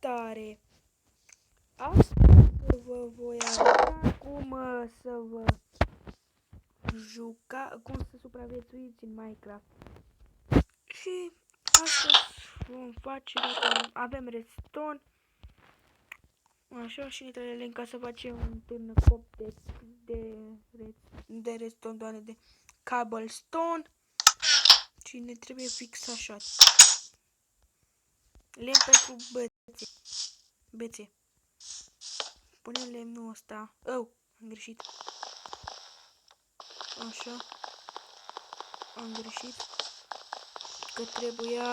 salutare! Astăzi vă voi arăta cum să vă cum să supraviețuiți în Minecraft. Și astăzi vom face, dacă avem redstone, așa, și ne trebuie lemn ca să facem un târnăcop de redstone, doamne, de cobblestone. Și ne trebuie fix așa. Lemn pentru bețe. Punem lemnul ăsta. Oh, am greșit. Așa. Am greșit. Că trebuia...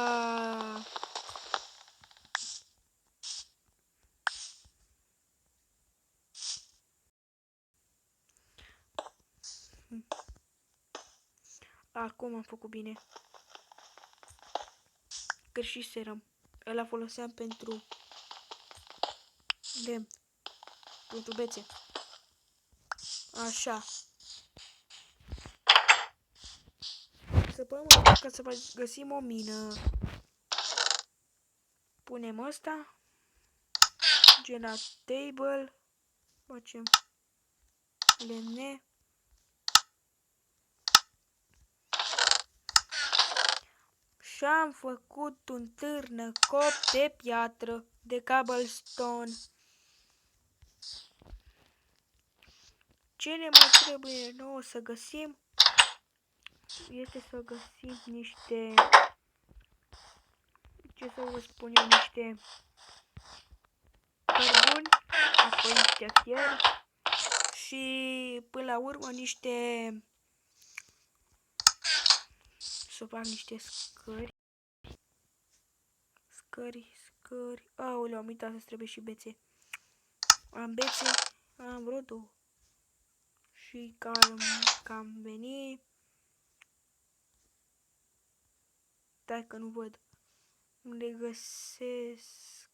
Acum am făcut bine. Greșiserăm. Ăla foloseam pentru lemn. Pentru bețe. Așa. Săpăm ca să găsim o mină. Punem ăsta. Gen la table. Facem lemne. Și am făcut un târnăcop de piatră, de cobblestone. Ce ne mai trebuie nouă să găsim este să găsim niște, ce să vă spun eu, niște cărbuni, apoi niște fier și până la urmă să fac niște scări. Aoleu, am uitat să trebuie și bețe. Am bețe, am vreo două. Și cam veni. Stai că nu văd. Unde găsesc?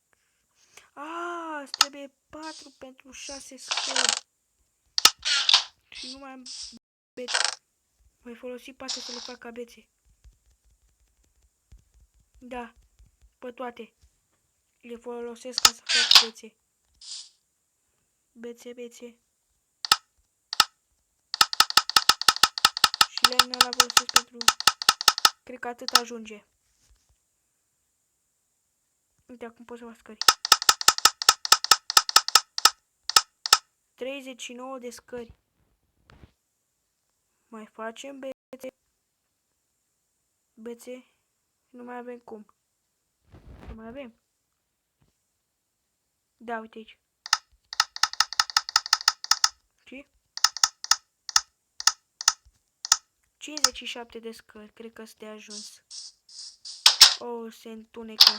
Îți trebuie 4 pentru 6 scări. Și nu mai am bețe. Voi folosi 4 să le fac ca bețe. Da, pe toate. Le folosesc ca să fac bețe. Bețe. Și lemnul ăla folosesc pentru... Cred că atât ajunge. Uite, acum pot să fac scări. 39 de scări. Mai facem bețe. Nu mai avem cum. Nu mai avem. Da, uite aici. Și? 57 de scări. Cred că sunt de ajuns. Oh, se întunecă.